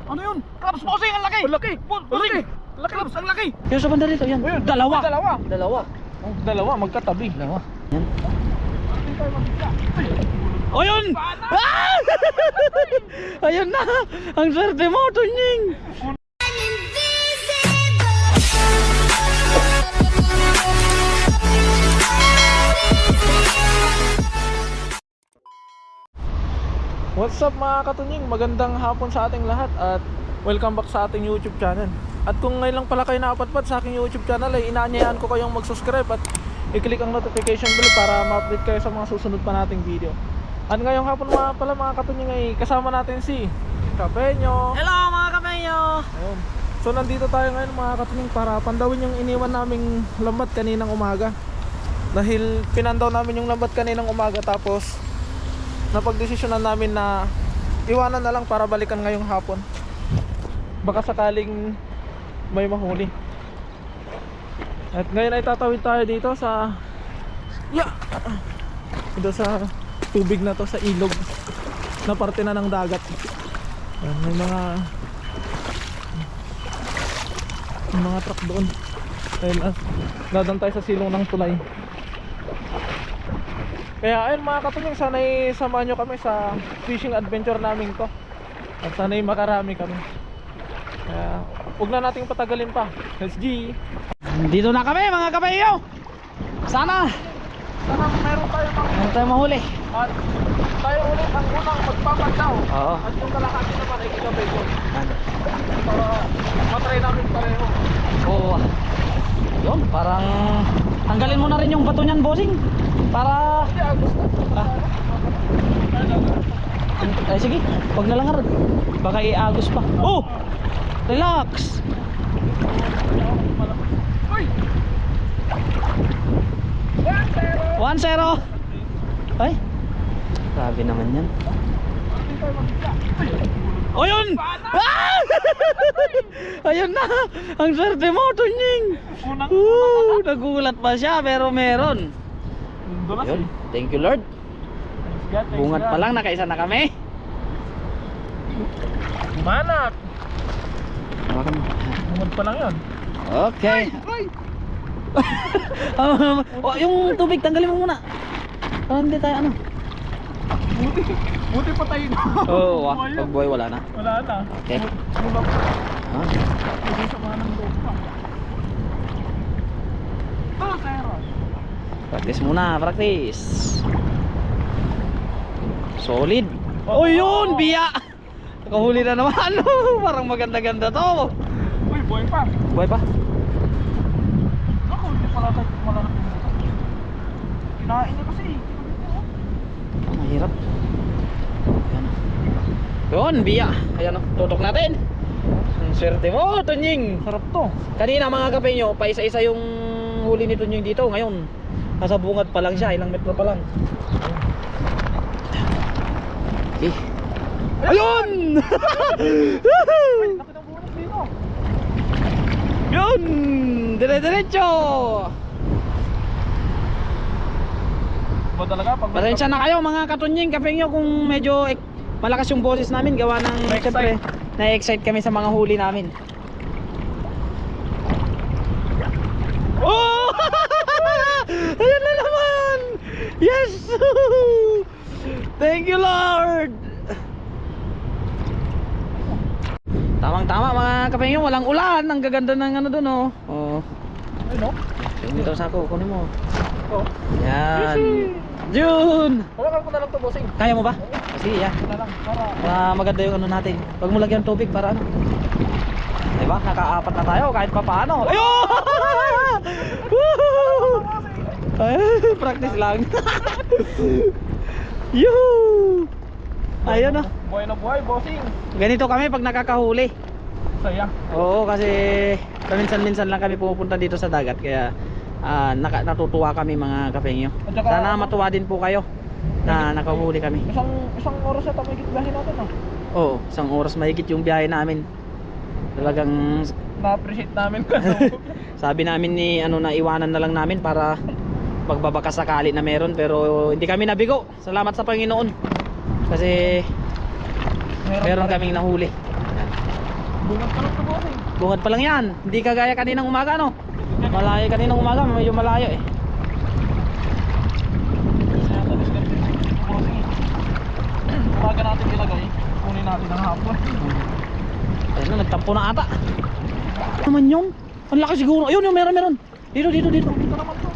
Ano yun? Crabs bossing, ang laki! Ang laki! Bossing! Laki! Crabs, ang laki! Yung sa banda rito, yan. Ayun, Dalawa. Dalawa. Oh, dalawa, magkatabi. Dalawa. Yan. O Ayun! Ah! Ayun na! Ang swerte mo, Tunying! What's up mga katunying? Magandang hapon sa ating lahat at welcome back sa ating YouTube channel. At kung ngayon lang pala kayo nakapatpat sa aking YouTube channel ay inaanyayahan ko kayong mag-subscribe at i-click ang notification bell para ma-update kayo sa mga susunod pa nating video. At ngayong hapon mga katunying ay kasama natin si Kapenyo. Hello mga kapenyo! Ayun. So nandito tayo ngayon mga katunying para pandawin yung iniwan naming lambat kaninang umaga. Dahil pinandaw namin yung lambat kaninang umaga tapos napagdesisyonan namin na iwanan na lang para balikan ngayong hapon. Baka sakaling may mahuli. At ngayon ay tatawid tayo dito sa dito sa tubig na to, sa ilog na parte na ng dagat. Ayan, may mga truck doon. Ayun, dadaan tayo sa silong ng tulay. Kaya ayun mga katunying, sana'y samahan nyo kami sa fishing adventure namin to. At sana'y makarami kami. Kaya huwag na nating patagalin pa. Let's G! Dito na kami mga kapenyo! Sana Meron tayo mahuli. at tayo ulit ang unang magpapandaw. Oo. At yung kalahati naman ay kikabay ko. Para matry namin pareho. Oo. Yun, parang tanggalin mo na rin yung bato niyan, bossing. Para Hindi, Agos na. ay sige, wag na lang arad. Baka iagos pa. Oh! Relax. Uy! 1-0. Ay. Grabe naman 'yan. Ayun! Ah! Ayun na! Ang swerte mo, Tunying! Nagulat pa siya, pero meron. Ayun, thank you Lord. Bungat pa lang, nakaisa na kami. Manak! Bungad pa lang yun. Okay. Yung tubig, tanggalin mo muna. Para hindi tayo ano. Buti pa tayo na. Oo, pag buhay wala na. Wala na. Okay. Ah. Hindi sa mga ng loob pa. 2-0. Practice muna, practice. Solid. Oh, yun, biya. Nakahuli na naman. Parang maganda-ganda to. Uy, boy pa. Buhay pa. Ako, hindi pala tayo malalapin mo. Kinain niya kasi. Ang mahirap. Ayan. Yun, biya. Ayan o, tutok natin. Ang swerte mo, Tunying. Sarap to. Kanina mga kapenyo, pa isa-isa yung huli ni Tunying dito. Ngayon, nasa bungad pa lang siya, ilang metro pa lang. Okay. Ayun! Laki ng bunas dito. Yun! Dire-diretso! Ba talaga? Pag Pasensya na kayo mga katunying, kapenyo, kung medyo malakas yung boses namin. Gawa ng, siyempre, na-excite kami sa mga huli namin. Oh! Ayan na naman! Yes! Thank you Lord! Tamang-tama mga kapenyo, walang ulan. Ang gaganda ng ano doon oh. Oh. Ay no? Yung ito sa ako, kunin mo. Oo. Yan. June! Hawakan ko na lang to, bossing. Kaya mo ba? Sige, yan. Na lang, para... Maganda yung ano natin. Huwag mo lagyan ng tubig para ano. Diba? Nakaapat na tayo kahit pa paano. Ayun! Woohoo! Ay, practice lang. Yuhuu! Ayun oh. Buhay na buhay, bossing. Ganito kami pag nakakahuli. Saya. Oo, kasi paminsan-minsan lang kami pumupunta dito sa dagat. Kaya natutuwa kami mga kapengyo. Sana matuwa din po kayo na nakahuli kami. Isang oras na tamigit biyahe natin, no? Oo, isang oras mahigit yung biyahe namin. Talagang Na-appreciate namin ko. sabi namin ni na iwanan na lang namin para magbabaka sakali na meron, pero hindi kami nabigo. Salamat sa Panginoon. Kasi meron kaming nahuli. Bungat ka lang ito bossing. Bungad pa lang yan. Hindi kagaya kaninang umaga, no? Malayo kaninang umaga, medyo malayo eh. Umaga natin ilagay. Kunin natin ang hapon. Ayun na, nagtampo na ata. Naman yung, ang laki siguro. Ayun, yung meron. Dito. Ito naman to.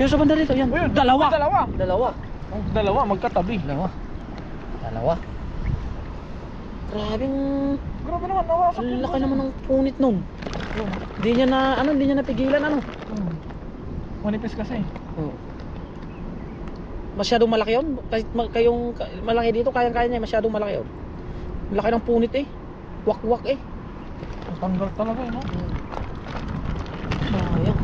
Yung sa banda dito, yan. Ayun, Dalawa. Dalawa. Dalawa, magkatabi. Dalawa. Grabing, Grabe naman, nawasak ang yun, laki bossing. naman ng punit nun. Hindi niya napigilan, ano? Manipis kasi. Oo. Masyadong malaki yun. Kahit malaki dito, kayang-kaya niya. Masyadong malaki yun. Laki ng punit eh. Wak-wak eh. Ang tanggal talaga no? Sayang.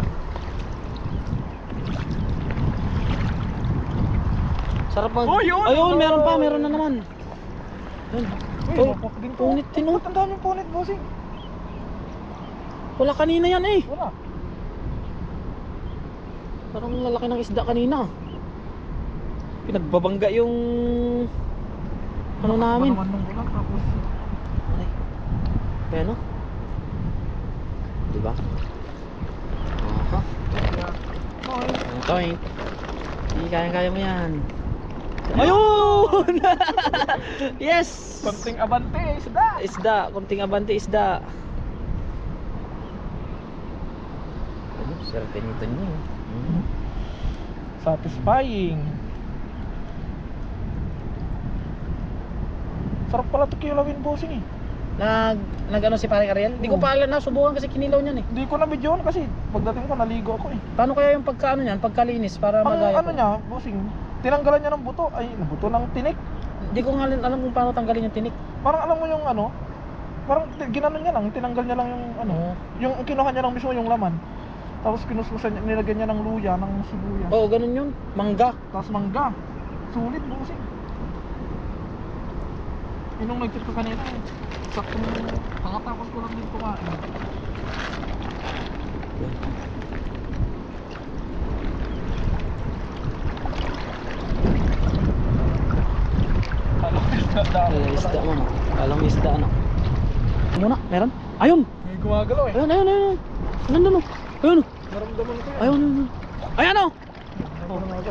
Sarap mag... Oh, yun! Ayun, meron na naman. Yun. Uy, Oh, wapak din to. punit din, oh. Ba't ang daming punit, bossing? Wala kanina yan eh. Wala. Parang lalaki ng isda kanina. Pinagbabangga yung ano namin. Naman nung ulan, tapos Ay. Ayan o. Diba? Aha. okay. Okay. Hindi kaya mo yan. Ayun! Yes! Konting abante, isda. Isda, konting abante isda. Ano, swerte nito niyo. Satisfying. Sarap pala ito kilawin, bossing eh. Nag-ano si Pare Ariel? Hindi ko pa alam na subukan kasi kinilaw niyan eh. Hindi ko na videoan kasi pagdating ko naligo ako eh. Paano kaya yung pagkaano niyan, pagkalinis para Ang magaya ano ko? niya, bossing, tinanggalan niya ng buto. Ay, buto ng tinik. Hindi ko nga alam kung paano tanggalin yung tinik. Parang alam mo yung ano, parang ginanon niya lang, tinanggal niya lang yung ano, yung kinuha niya lang mismo yung laman. Tapos kinuskusan niya, nilagyan niya ng luya, ng sibuyas. Oo, ganun yun. Mangga. Tapos mangga. Sulit, bossing. Yun yung nag-check ko kanina eh. Saktong pangatapos ko lang din kumain. Isda mo no. Alang isda ano. Muna, meron? Ayun! May gumagalaw eh. Ayun. Nandun no. Ayun. Naramdaman ko yan. Ayun. Ayan o! Oh, naman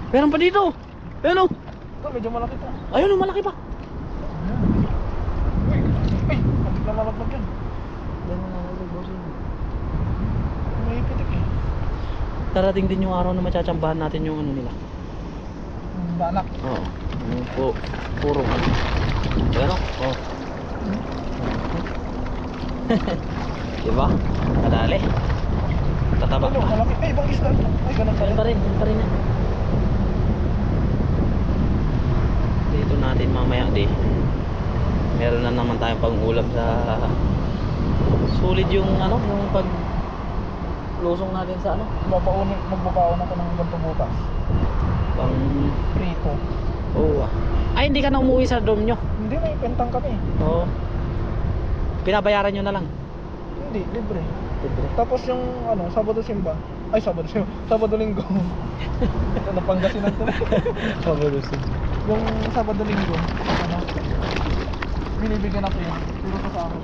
Meron pa dito! Ayun o! ito, medyo malaki to. Ayun o, malaki pa! Ay, kapit na malaglag yan. May pitik eh. Darating din yung araw na matsatsambahan natin yung ano nila. Banak. Oo. Puro ano. Ayan o. Oo. Diba? Kadali. Tataba Ano, pa. malaki. Ay, ibang isda. Ay, ganun Yun pa rin yan. Dito natin mamaya di. Meron na naman tayong pang-ulam sa sulit yung ano, yung pag lusong natin sa ano, Magbabaon ako ng ganito bukas. pang Prito. oh. Ay, hindi ka na umuwi sa dorm nyo. Hindi, may pentang kami. Oo. Pinabayaran nyo na lang. Hindi, libre. Libre. Tapos yung ano, Sabado Simba. Ay, Sabado Simba. Sabado Linggo. Ito, Napangasinan to. Yung Sabado Linggo, ano, binibigyan ako yun. Puro ko sa akin.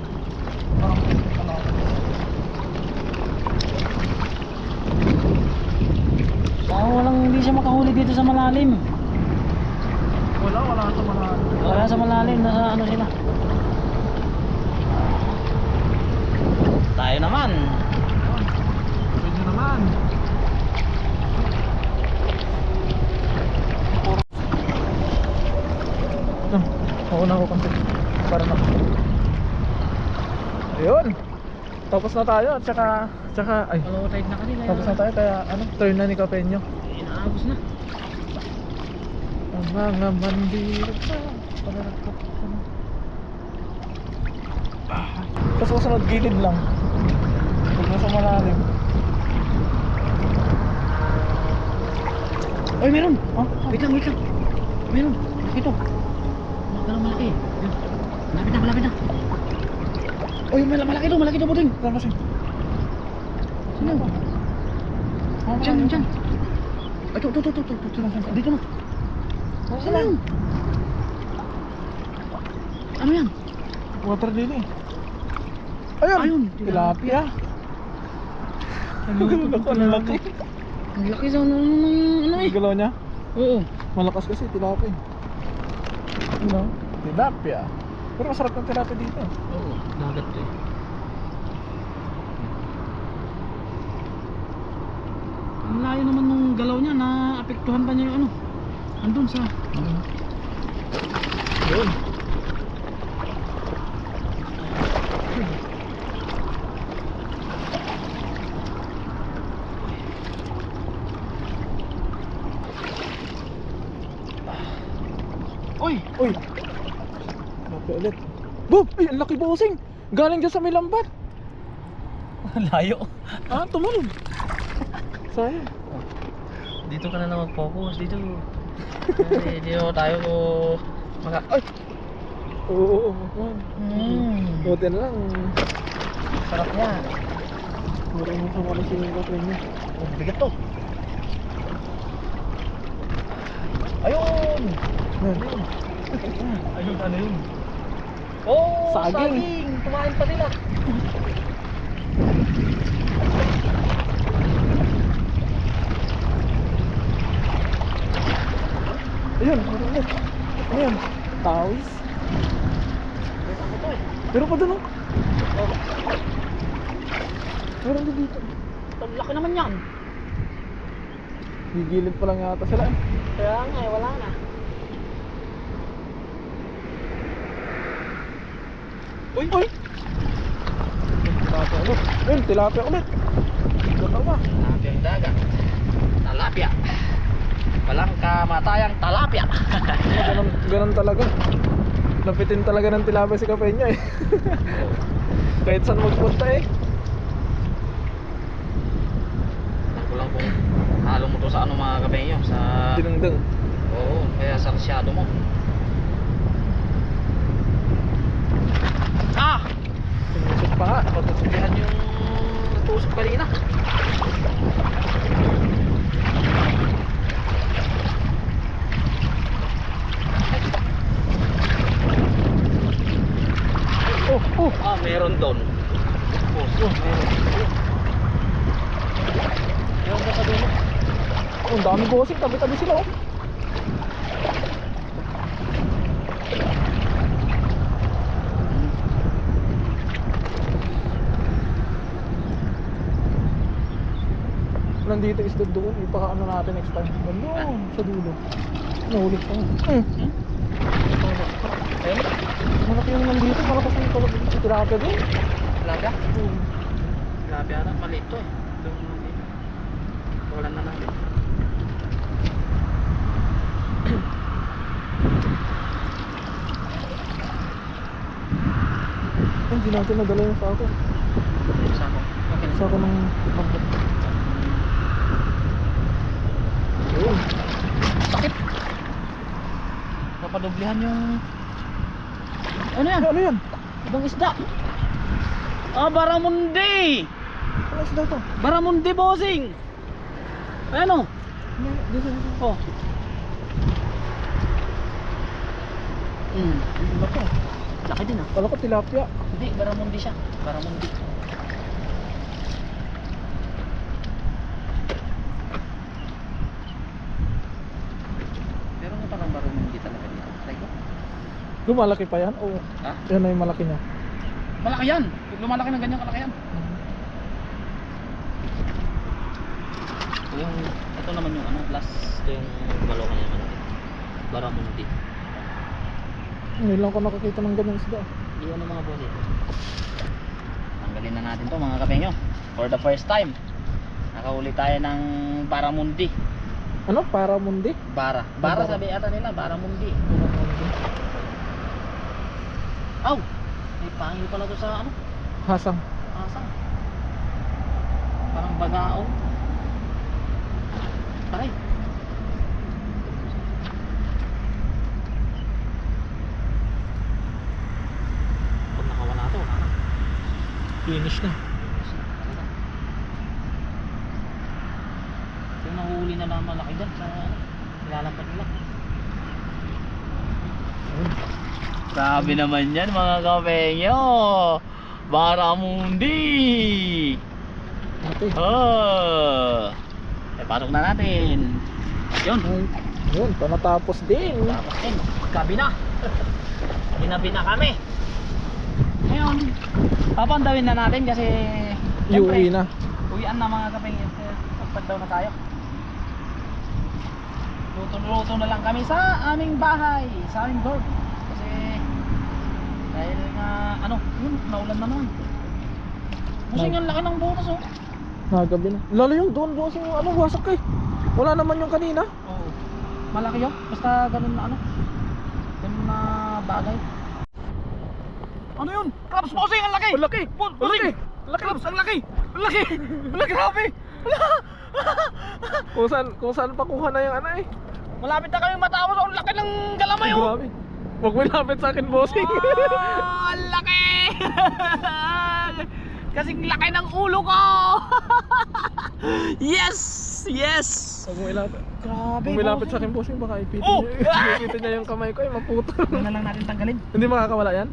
Parang, ano, Hindi siya makahuli dito sa malalim. wala sa mga. Wala sa malalim, nasa ano sila. Tayo naman. Pwede naman. Mauna ako konti. Para na. Ayun. Tapos na tayo at tsaka ay. Low tide na kanila. Tapos na tayo kaya ano, turn na ni Capeño. Inaagos na. Ang mga bandira sa susunod gilid lang. Huwag na sa malalim. Ay, meron! Oh, wait lang. Meron. Ito. Malaki. Yun. Malapit na. Uy, malaki to, buting. Saan kasi? Sino? Diyan. Ay, ito. Dito na. Saan yan? Ano yan? Water lily. Ayun, tilapia. Ang laki. Ang laki sa ano eh. Ang galaw niya. Oo. Malakas kasi tilapia. Ano? Tilapia. Pero masarap ng tilapia dito. Oo, dagat eh. Ang layo naman nung galaw niya, naapektuhan pa niya yung ano. Andun sa... Ayun. Uy! Uy! Tilapia ulit. Boom! Ay, ang laki bossing! Galing dyan sa may lambat. Layo. Ah, tumalon. Sayang. Dito ka na mag-focus dito. Kasi dito tayo maka... Ay! Oo. Buti na lang. Sarap niya. Mura mo sa mga singing ka niya. Oh, bigat to. Ayun! Ayun. Ayun, ano yun? Oh, Saging. Kumain pa nila. Ayun, meron ulit. Ano yan? Tawis? Meron pa dun oh. Meron din dito. Ang laki naman yan. Gigilid pa lang yata sila eh. Kaya nga, wala na. Uy! Uy! Tilapia ulit. Ayun, tilapia ulit. Ganda ba? Tilapia ang dagat. Talapia. Walang kamatayang talapia. Ganun talaga. Lapitin talaga ng tilapia si Kapenya eh. Kahit saan magpunta eh. Ako lang kung halo mo to sa ano mga kapenyo. Sa... Dinengdeng. Oo, kaya sa masyado mo. Ah! Tumusok pa nga. Pagkakasihan yung natusok kanina. Oh! Ah, meron doon. Meron. Meron ka sa dulo. Oh, ang dami bossing. Tabi-tabi sila oh. Nandito is doon. Ipaka-ano natin next time. Doon, sa dulo. Nahulit pa nga. Ayun. Malaki yung nandito. Malakas yung tulog dito. Tilapia din. Tilapia? Tilapia na, maliit to eh. Ito dito. Walan na natin. Hindi natin nadala yung sako. Sako. Okay na. Sako ng pangkat. Ayun. Sakit. Papadoblihan yung... Ano yan? Ano yan? Ibang isda. Ah, baramundi! Ano sila ito? Baramundi, bossing! Ayan o. Dito. Oh. Laki. Laki din ah. Kala ko tilapia. Hindi, baramundi siya. Baramundi. Pero nga parang baramundi talaga dito. Try ko. Lumalaki pa yan? O Ha? yan na yung malaki niya? Malaki yan. Lumalaki ng ganyan kalaki yan. Yung, ito naman yung ano, last, ito yung balaw kanya malaki. Baramundi. Ngayon lang ko nakakita ng ganyan isda. Iyan ang mga boss eh. Tanggalin na natin to mga kapengyo. For the first time, nakahuli tayo ng baramundi. Ano? Paramundi? Bara. Bara sabi ata nila, baramundi. Aw! May pangil pala to sa ano? Hasang. Asang. Parang bagaong. Taray. Pag nakawala to, wala na. Finish na. Yung nahuli na naman malaki dyan sa ano, nilalampat nila. Grabe naman yan mga kapengyo. Baramundi! Ate. Oh! Eh, pasok na natin. Yun. Yun, panatapos din. Tapos din, gabi na. Ginabi na kami. Ngayon, papandawin na natin kasi Uwi na. uwian na mga kapeng. Magpandaw na tayo. Luto-luto na lang kami sa aming bahay, sa aming dorm. Kasi dahil nga yun, naulan na naman. Busing ang laki ng bonus oh. Nagabi na. Lalo yung doon boss yung wasak eh. Wala naman yung kanina. Oo. Malaki yun, basta ganun na ganun na bagay. Ano yun? Crabs bossing, ang laki! Ang laki! Bossing! Crabs, ang laki! Ang laki! Wala, grabe! Wala! Kung saan pakuha na yung eh. Malapit na kami matapos, ang laki ng galamay oh! Grabe. Huwag mo lapit sa akin bossing. Oh, ang laki! Kasing laki ng ulo ko! Yes! Yes! Huwag mo ilapit. Grabe, Kung milapit sa akin bossing baka ipitin Oh! niya. Ipitin niya yung kamay ko maputol. Ano na lang natin tanggalin? Hindi makakawala yan?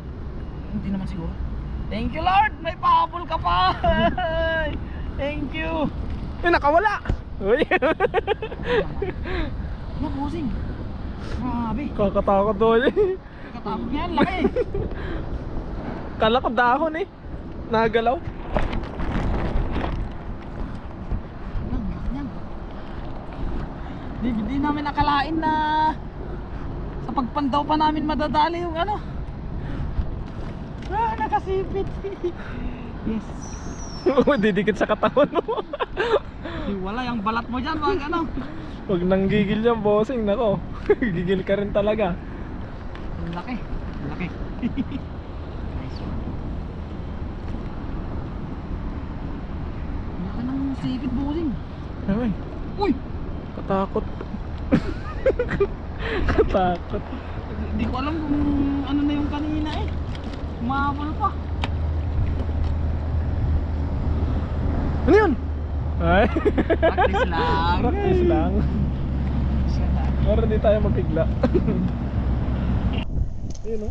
Hindi naman siguro. Thank you Lord! May pahabol ka pa! Thank you! Nakawala! Uy! Ano bossing? Grabe! Kakatakot doon Katapos niyan, laki! Kala ko dahon Nagalaw. Di namin nakalain na sa pagpandaw pa namin madadali yung nakasipit. Yes. Didikit sa katawan mo. Wala yung balat mo dyan, wag Huwag nang gigil yan bossing. Nako. Gigil ka rin talaga. Ang laki. Ang laki. Nice one. Ang laki ng sipit bossing. Ay, Uy! katakot. Katakot. Hindi ko alam kung ano na yung kanina Umabol pa. Ano yun? Ay. Practice lang. Practice lang. Para hindi tayo mapigla. Ayun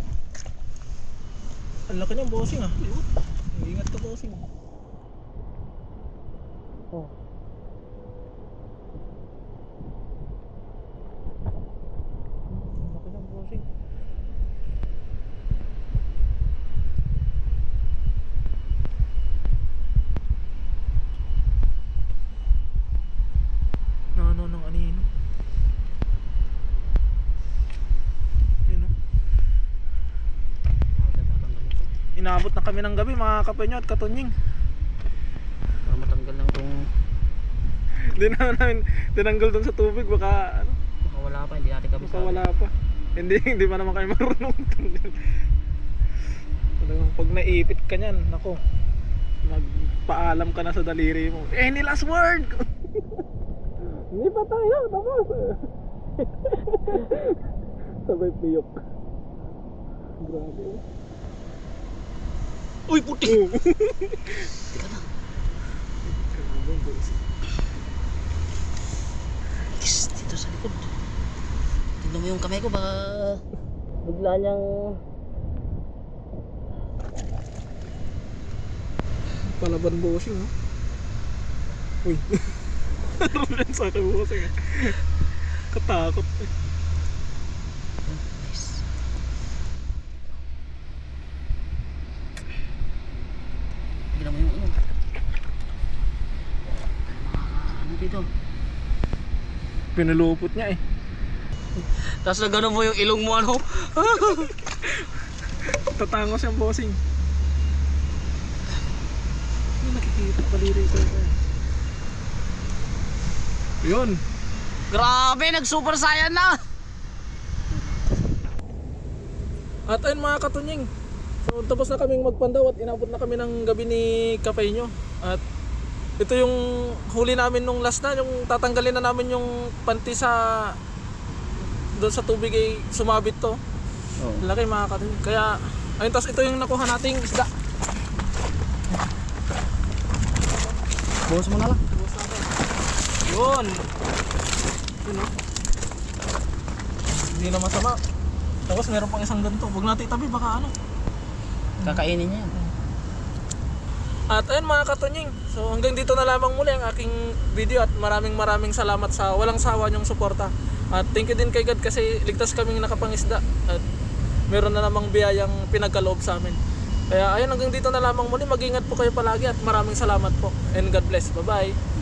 Ang laki ng bossing Ingat ka bossing. Oh. Ang laki ng bossing. Ng anino. Inabot na kami ng gabi mga kapenyo at katunying. Para matanggal lang itong Hindi namin tinanggal dun sa tubig baka wala pa, hindi natin kabisado. wala pa. Hindi pa naman kayo marunong tanggal. Talagang pag naipit ka niyan, nako. Magpaalam ka na sa daliri mo. Any last word? Hindi pa tayo, tapos. Sabay piyok. Grabe. Uy, puti! Teka na. Dito sa likod. Tignan mo yung kamay ko, baka bigla niyang Palaban bossing Uy. Naroon sa akin bossing Katakot Nice. Tignan mo yung dito. Pinulupot niya Tapos na gano'n mo yung ilong mo Tatangos yung bossing. Hindi nakikita paliri ko Yun. Grabe, nag-super saiyan na! At ayun mga katunying, so tapos na kaming magpandaw at inabot na kami ng gabi ni Kapeño. At ito yung huli namin nung last na, yung tatanggalin na namin yung panty sa doon sa tubig sumabit to. Laki mga katunying. Kaya ayun, tapos ito yung nakuha nating isda. Buhos mo na lang. Yun. Hindi na masama. Tapos meron pang isang ganito. Huwag natin itabi baka Kakainin niya yan. At ayun mga katunying, so hanggang dito na lamang muli ang aking video at maraming salamat sa walang sawa niyong suporta. At thank you din kay God kasi ligtas kaming nakapangisda at meron na namang biyayang pinagkaloob sa amin. Kaya ayun, hanggang dito na lamang muli, mag-ingat po kayo palagi at maraming salamat po and God bless. Bye bye.